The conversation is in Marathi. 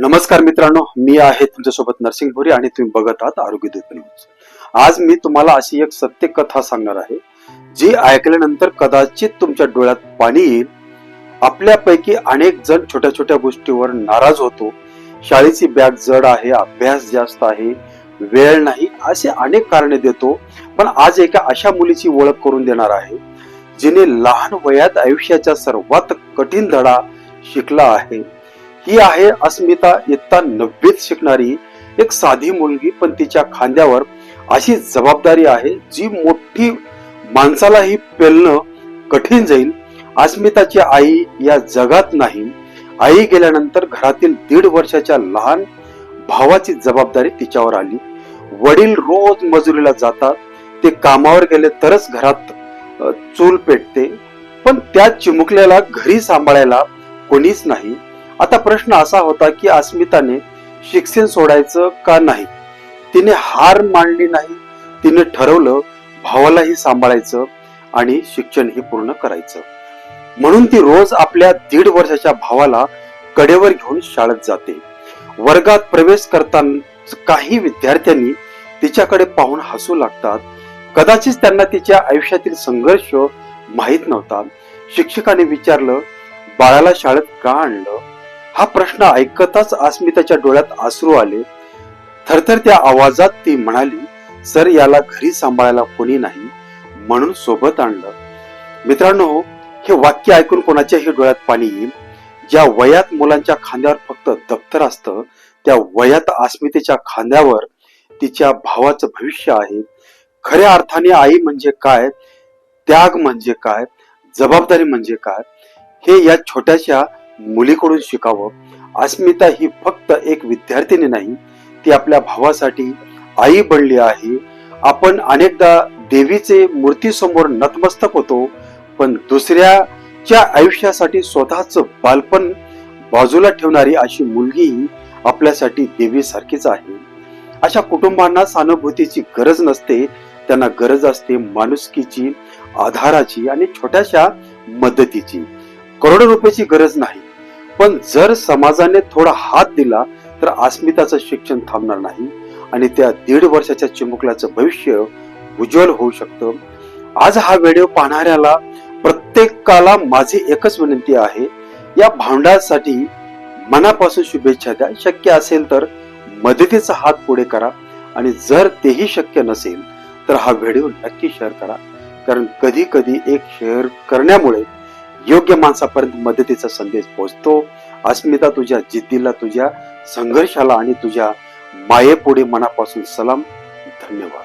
नमस्कार मित्रांनो, मी आहे तुमच्यासोबत नरसिंग भोरे आणि तुम्ही बघत आहात आरोग्य दूत न्यूज. आज मी तुम्हाला अशी एक सत्य कथा सांगणार आहे, जी ऐकल्यानंतर कदाचित तुमच्या डोळ्यात पाणी येईल. आपल्यापैकी अनेक जण छोट्या छोट्या गोष्टीवर नाराज होतो. शाळेची बॅग जड आहे, अभ्यास जास्त आहे, वेळ नाही, असे अनेक कारणे देतो. पण आज एका अशा मुलीची ओळख करून देणार आहे, जिने लहान वयात आयुष्याचा सर्वात कठीण धडा शिकला आहे. ही आहे अस्मिता. इयत्ता 9वीत शिकणारी एक साधी मुलगी, पण तिच्या खांद्यावर अशी जबाबदारी आहे जी मोठी माणसालाही पेलणं कठीण जाईल. अस्मिताची आई या जगात नाही. आई गेल्यानंतर घरातील 1.5 वर्षाच्या लहान भावाची जबाबदारी तिच्यावर आली. वडील रोज मजुरीला जातात. ते कामावर गेले तरच घरात चूल पेटते, पण त्या चिमुकल्याला घरी सांभाळायला कोणीच नाही. आता प्रश्न असा होता की अस्मिताने शिक्षण सोडायचं का नाही. तिने हार मानली नाही. तिने ठरवलं भावालाही सांभाळायचं आणि शिक्षणही पूर्ण करायचं. म्हणून ती रोज आपल्या 1.5 वर्षाच्या भावाला कडेवर घेऊन शाळेत जाते. वर्गात प्रवेश करताना काही विद्यार्थ्यांनी तिच्याकडे पाहून हसू लागतात. कदाचित त्यांना तिच्या आयुष्यातील संघर्ष माहीत नव्हता. शिक्षकाने विचारलं, बाळाला शाळेत का आणलं? हा प्रश्न ऐकताच अस्मिताच्या डोळ्यात अश्रू आले. थरथरत्या आवाजात ती म्हणाली, सर, याला घरी सांभाळायला कोणी नाही म्हणून सोबत आणलं. मित्रांनो, हे वाक्य ऐकून कोणाच्याही डोळ्यात पाणी येईल. ज्या वयात मुलांच्या खांद्यावर फक्त दप्तर असतं, त्या वयात अस्मितेच्या खांद्यावर तिच्या भावाचं भविष्य आहे. खऱ्या अर्थाने आई म्हणजे काय, त्याग म्हणजे काय, जबाबदारी म्हणजे काय, हे या छोट्याशा मुलीकडून शिकावं. अस्मिता ही फक्त एक विद्यार्थिनी नाही, ती आपल्या भावासाठी आई बनली आहे. आपण अनेकदा देवीचे मूर्तीसमोर नतमस्तक होतो, पण दुसऱ्याच्या आयुष्यासाठी स्वतःच बालपण बाजूला ठेवणारी अशी मुलगी आपल्यासाठी देवीसारखीच आहे. अशा कुटुंबांना सहानुभूतीची गरज नसते, त्यांना गरज असते माणुसकीची, आधाराची आणि छोट्याशा मदतीची. करोडो रुपयाची गरज नाही, पण जर समाजाने थोडा हात दिला तर अस्मिताचं शिक्षण थांबणार नाही आणि त्या 1.5 वर्षाच्या चिमुकल्याचं भविष्य उज्ज्वल होऊ शकतं. आज हा व्हिडिओ पाहणाऱ्याला प्रत्येकाला माझी एकच विनंती आहे, या भावंडासाठी मनापासून शुभेच्छा द्या. शक्य असेल तर मदतीचा हात पुढे करा आणि जर तेही शक्य नसेल तर हा व्हिडिओ नक्की शेअर करा, कारण कधी कधी एक शेअर करण्यामुळे योग्य माणसापर्यंत मदतीचा संदेश पोहोचतो. अस्मिता, तुझ्या जिद्दीला, तुझ्या संघर्षाला आणि तुझ्या मायेपुढे मनापासून सलाम. धन्यवाद.